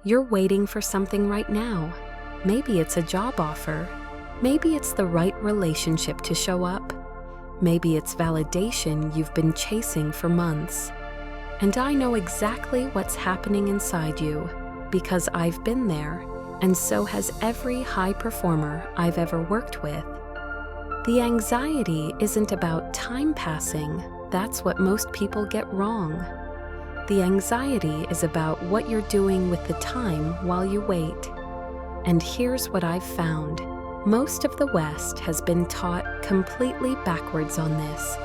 You're waiting for something right now. Maybe it's a job offer. Maybe it's the right relationship to show up. Maybe it's validation you've been chasing for months. And I know exactly what's happening inside you because I've been there, and so has every high performer I've ever worked with. The anxiety isn't about time passing. That's what most people get wrong. The anxiety is about what you're doing with the time while you wait. And here's what I've found. Most of the West has been taught completely backwards on this.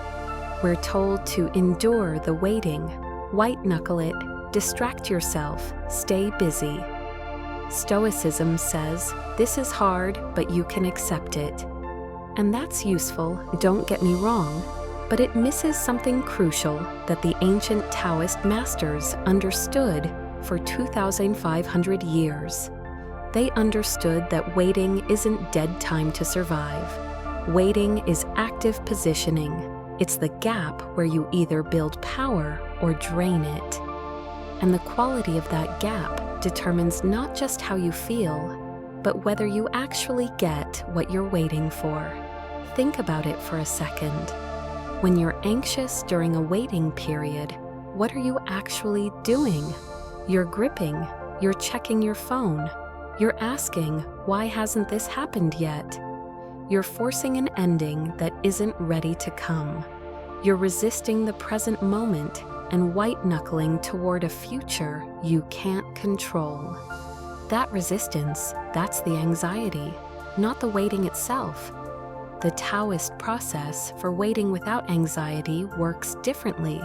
We're told to endure the waiting, white-knuckle it, distract yourself, stay busy. Stoicism says, this is hard, but you can accept it. And that's useful, don't get me wrong, but it misses something crucial that the ancient Taoist masters understood for 2,500 years. They understood that waiting isn't dead time to survive. Waiting is active positioning. It's the gap where you either build power or drain it. And the quality of that gap determines not just how you feel, but whether you actually get what you're waiting for. Think about it for a second. When you're anxious during a waiting period, what are you actually doing? You're gripping, you're checking your phone, you're asking, why hasn't this happened yet? You're forcing an ending that isn't ready to come. You're resisting the present moment and white-knuckling toward a future you can't control. That resistance, that's the anxiety, not the waiting itself. The Taoist process for waiting without anxiety works differently,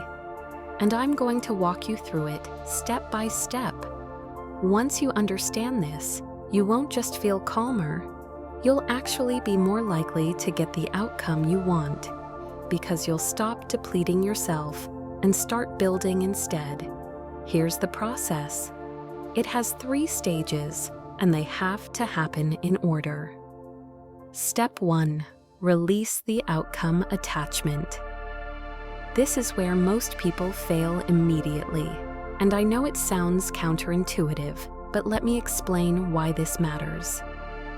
and I'm going to walk you through it step by step. Once you understand this, you won't just feel calmer, you'll actually be more likely to get the outcome you want, because you'll stop depleting yourself and start building instead. Here's the process. It has 3 stages, and they have to happen in order. Step 1. Release the outcome attachment. This is where most people fail immediately, and I know it sounds counterintuitive, but let me explain why this matters.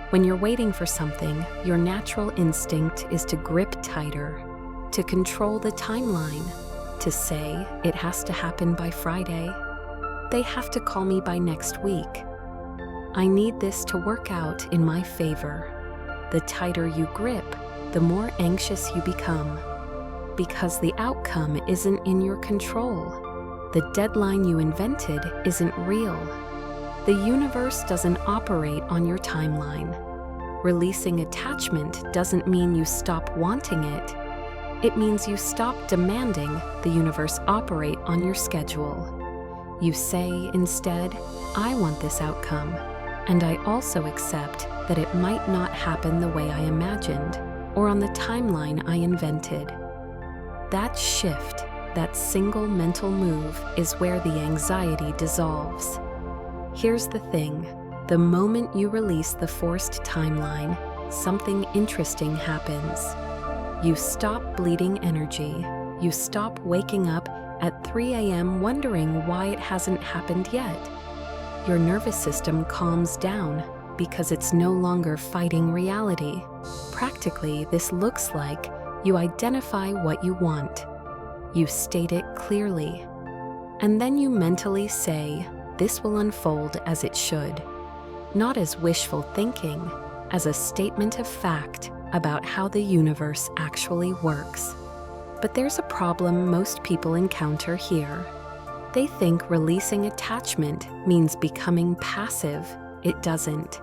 When you're waiting for something, your natural instinct is to grip tighter, to control the timeline, to say it has to happen by Friday. They have to call me by next week. I need this to work out in my favor. The tighter you grip, the more anxious you become, because the outcome isn't in your control. The deadline you invented isn't real. The universe doesn't operate on your timeline. Releasing attachment doesn't mean you stop wanting it. It means you stop demanding the universe operate on your schedule. You say instead, I want this outcome, and I also accept that it might not happen the way I imagined or on the timeline I invented. That shift, that single mental move, is where the anxiety dissolves. Here's the thing. The moment you release the forced timeline, something interesting happens. You stop bleeding energy. You stop waking up at 3 a.m. wondering why it hasn't happened yet. Your nervous system calms down because it's no longer fighting reality. Practically, this looks like you identify what you want. You state it clearly. And then you mentally say, this will unfold as it should. Not as wishful thinking, as a statement of fact about how the universe actually works. But there's a problem most people encounter here. They think releasing attachment means becoming passive. It doesn't.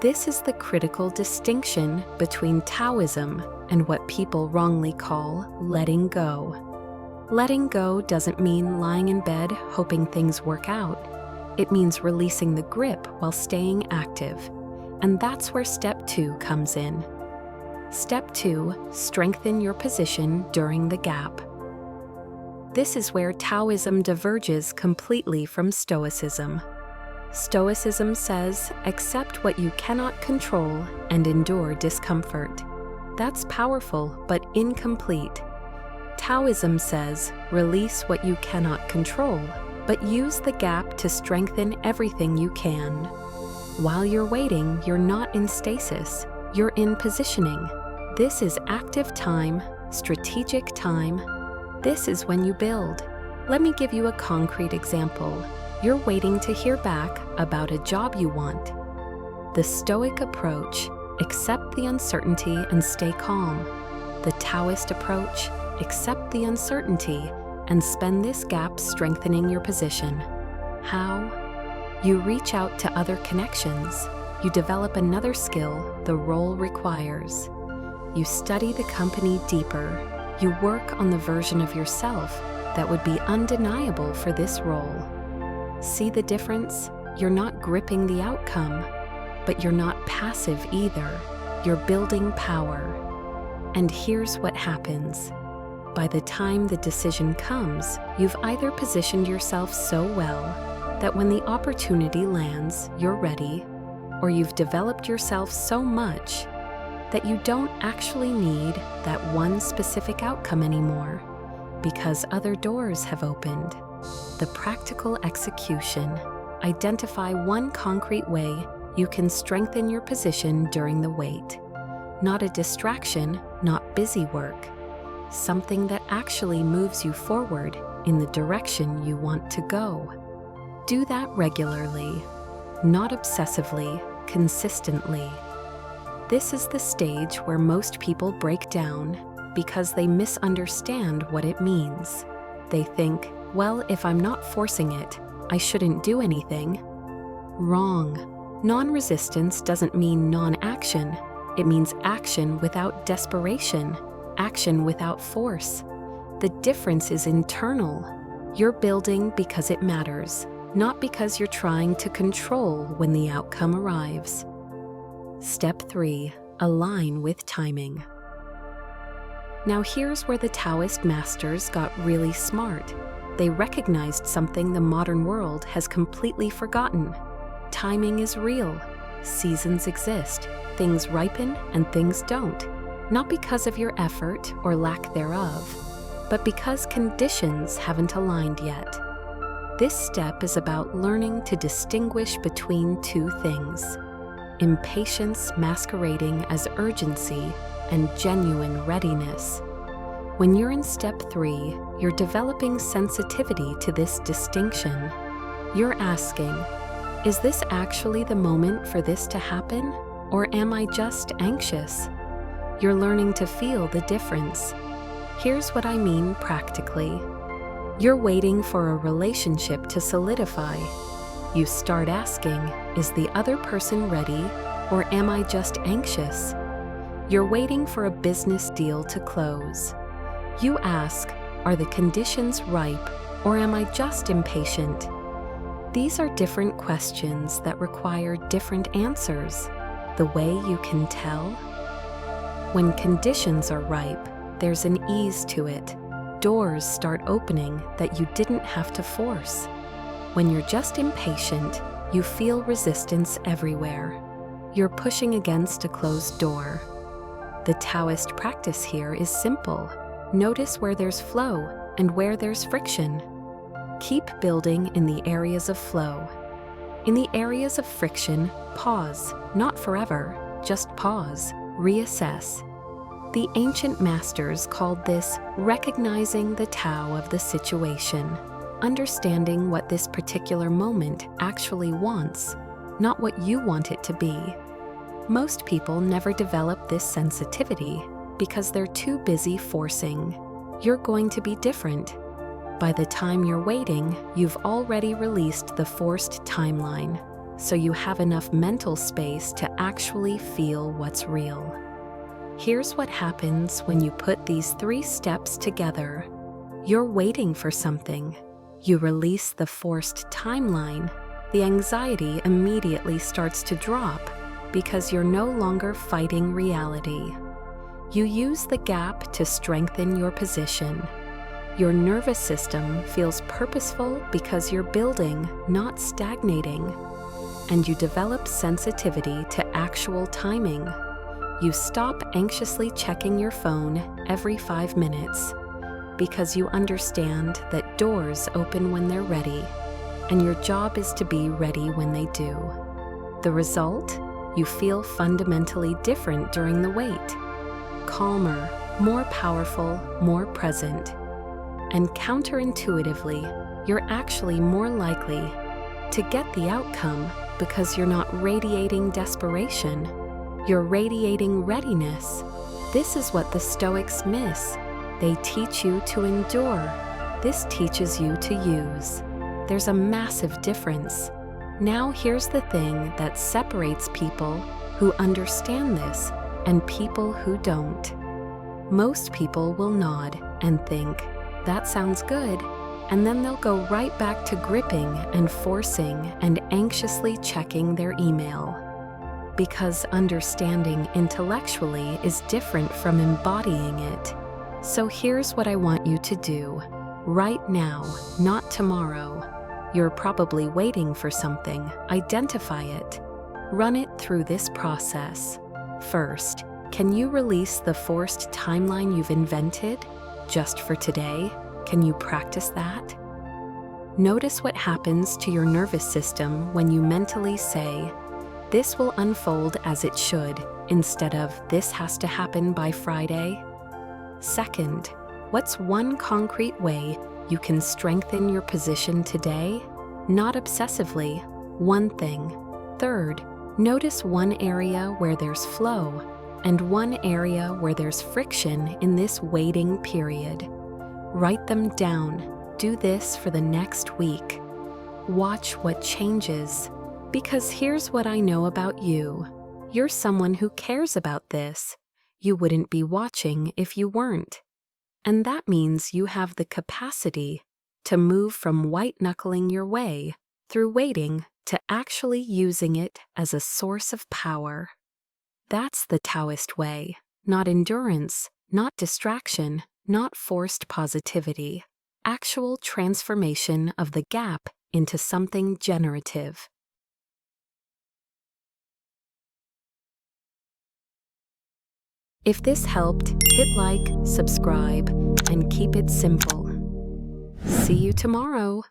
This is the critical distinction between Taoism and what people wrongly call letting go. Letting go doesn't mean lying in bed hoping things work out. It means releasing the grip while staying active. And that's where step 2 comes in. Step 2, strengthen your position during the gap. This is where Taoism diverges completely from Stoicism. Stoicism says, accept what you cannot control and endure discomfort. That's powerful, but incomplete. Taoism says, release what you cannot control but use the gap to strengthen everything you can. While you're waiting, you're not in stasis, you're in positioning. This is active time, strategic time. This is when you build. Let me give you a concrete example. You're waiting to hear back about a job you want. The Stoic approach: accept the uncertainty and stay calm. The Taoist approach: accept the uncertainty and spend this gap strengthening your position. How? You reach out to other connections. You develop another skill the role requires. You study the company deeper. You work on the version of yourself that would be undeniable for this role. See the difference? You're not gripping the outcome, but you're not passive either. You're building power. And here's what happens. By the time the decision comes, you've either positioned yourself so well that when the opportunity lands, you're ready, or you've developed yourself so much that you don't actually need that one specific outcome anymore because other doors have opened. The practical execution: identify one concrete way you can strengthen your position during the wait. Not a distraction, not busy work. Something that actually moves you forward in the direction you want to go. Do that regularly, not obsessively, consistently. This is the stage where most people break down because they misunderstand what it means. They think, well, if I'm not forcing it, I shouldn't do anything. Wrong. Non-resistance doesn't mean non-action. It means action without desperation, action without force. The difference is internal. You're building because it matters, not because you're trying to control when the outcome arrives. Step 3. Align with timing. Now here's where the Taoist masters got really smart. They recognized something the modern world has completely forgotten. Timing is real. Seasons exist. Things ripen and things don't. Not because of your effort or lack thereof, but because conditions haven't aligned yet. This step is about learning to distinguish between two things: impatience masquerading as urgency and genuine readiness. When you're in step 3, you're developing sensitivity to this distinction. You're asking, is this actually the moment for this to happen, or am I just anxious? You're learning to feel the difference. Here's what I mean practically. You're waiting for a relationship to solidify. You start asking, is the other person ready, or am I just anxious? You're waiting for a business deal to close. You ask, are the conditions ripe, or am I just impatient? These are different questions that require different answers. The way you can tell? When conditions are ripe, there's an ease to it. Doors start opening that you didn't have to force. When you're just impatient, you feel resistance everywhere. You're pushing against a closed door. The Taoist practice here is simple. Notice where there's flow and where there's friction. Keep building in the areas of flow. In the areas of friction, pause, not forever, just pause, reassess. The ancient masters called this recognizing the Tao of the situation, understanding what this particular moment actually wants, not what you want it to be. Most people never develop this sensitivity because they're too busy forcing. You're going to be different. By the time you're waiting, you've already released the forced timeline, so you have enough mental space to actually feel what's real. Here's what happens when you put these 3 steps together. You're waiting for something. You release the forced timeline. The anxiety immediately starts to drop because you're no longer fighting reality. You use the gap to strengthen your position. Your nervous system feels purposeful because you're building, not stagnating. And you develop sensitivity to actual timing. You stop anxiously checking your phone every 5 minutes. because you understand that doors open when they're ready, and your job is to be ready when they do. The result? You feel fundamentally different during the wait. Calmer, more powerful, more present. And counterintuitively, you're actually more likely to get the outcome because you're not radiating desperation. You're radiating readiness. This is what the Stoics miss. They teach you to endure. This teaches you to use. There's a massive difference. Now here's the thing that separates people who understand this and people who don't. Most people will nod and think, "That sounds good," and then they'll go right back to gripping and forcing and anxiously checking their email. Because understanding intellectually is different from embodying it. So here's what I want you to do. Right now, not tomorrow. You're probably waiting for something. Identify it. Run it through this process. First, can you release the forced timeline you've invented just for today? Can you practice that? Notice what happens to your nervous system when you mentally say, "This will unfold as it should," instead of "This has to happen by Friday." Second, what's one concrete way you can strengthen your position today? Not obsessively, one thing. Third, notice one area where there's flow and one area where there's friction in this waiting period. Write them down. Do this for the next week. Watch what changes. Because here's what I know about you. You're someone who cares about this. You wouldn't be watching if you weren't. And that means you have the capacity to move from white-knuckling your way through waiting to actually using it as a source of power. That's the Taoist way. Not endurance, not distraction, not forced positivity. Actual transformation of the gap into something generative. If this helped, hit like, subscribe, and keep it simple. See you tomorrow.